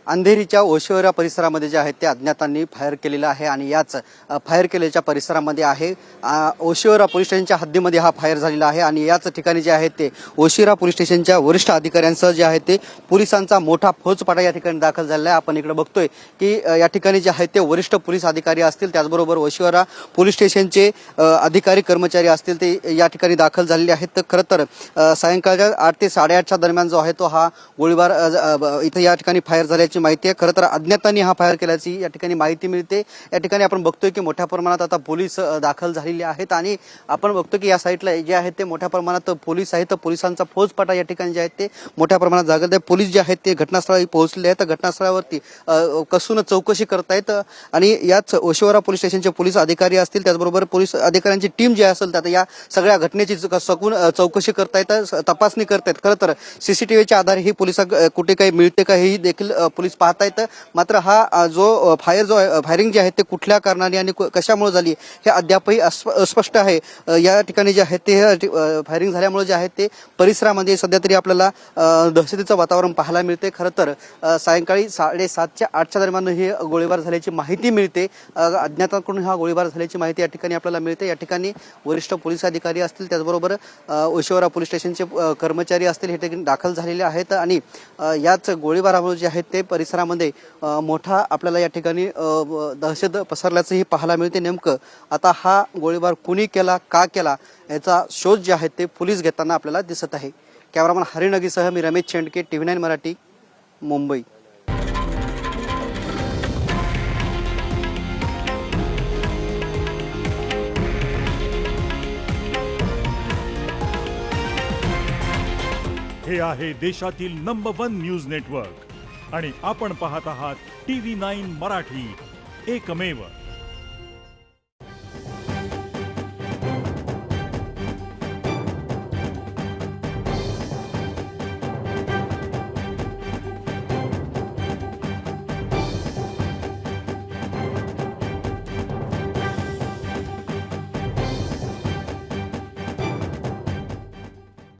अंधेरीच्या ओशिवरा परिसरामध्ये जे आहे ते अज्ञातांनी फायर केलेलं आहे आणि याच फायर केलेल्या परिसरामध्ये आहे ओशिवरा पोलीस स्टेशनच्या हद्दीमध्ये हा फायर झालेला आहे आणि याच ठिकाणी जे आहे ते ओशिवरा पोलीस स्टेशनच्या वरिष्ठ अधिकाऱ्यांसह जे आहे ते पोलिसांचा मोठा फौजफाटा या ठिकाणी दाखल झालेला आहे। आपण इकडे बघतोय की या ठिकाणी जे आहे ते वरिष्ठ पोलीस अधिकारी असतील, त्याचबरोबर ओशिवरा पोलीस स्टेशनचे अधिकारी कर्मचारी असतील ते या ठिकाणी दाखल झालेले आहेत। तर खरं तर सायंकाळच्या 8 ते 8:30च्या दरम्यान जो आहे तो हा गोळीबार इथे या ठिकाणी फायर झाल्याची माहिती आहे। खरं तर अज्ञातांनी हा फायर केल्याची या ठिकाणी माहिती मिळते। या ठिकाणी आपण बघतोय की मोठ्या प्रमाणात आता पोलीस दाखल झालेले आहेत आणि आपण बघतो की या साईडला जे आहे ते मोठ्या प्रमाणात पोलीस आहेत। पोलिसांचा फौजफाटा या ठिकाणी जे आहे ते मोठ्या प्रमाणात जागृत आहे। पोलीस जे आहेत ते घटनास्थळी पोहोचले आहेत। घटनास्थळावरती कसून चौकशी करतायत आणि याच ओशिवरा पोलीस स्टेशनचे पोलीस अधिकारी असतील, त्याचबरोबर पोलीस अधिकाऱ्यांची टीम जी असेल तर या सगळ्या घटनेची सखून चौकशी करतायत, तपासणी करतायत। खरं तर सीसीटीव्हीच्या आधारे ही पोलिस कुठे काही मिळते का हे देखील पोलीस पाहतायत। मात्र हा जो फायरिंग जे आहे ते कुठल्या कारणाने आणि कशामुळे झाली हे अद्यापही अस्पष्ट आहे। या ठिकाणी जे आहे ते फायरिंग झाल्यामुळे जे आहे ते परिसरामध्ये सध्या तरी आपल्याला दहशतीचं वातावरण पाहायला मिळते। खरं तर सायंकाळी 7:30च्या 8च्या दरम्यान ही गोळीबार झाल्याची माहिती मिळते। अज्ञातांकडून हा गोळीबार झाल्याची माहिती या ठिकाणी आपल्याला मिळते। या ठिकाणी वरिष्ठ पोलीस अधिकारी असतील, त्याचबरोबर ओशिवरा पोलीस स्टेशनचे कर्मचारी असतील हे ठिकाणी दाखल झालेले आहेत आणि याच गोळीबारामुळे जे आहे ते परिसरामध्ये मोठा आपल्याला या ठिकाणी दहशत पसरल्याचंही पाहायला मिळते। नेमकं आता हा गोळीबार कुणी केला, का केला याचा शोध जे आहे ते पोलीस घेताना आपल्याला दिसत आहे। कॅमेरामन हरिनगीसह मी रमेश चेंडके, TV9 मराठी, मुंबई। हे आहे देशातील नंबर 1 न्यूज नेटवर्क आणि आपण पाहत आहात TV9 मराठी, एकमेव।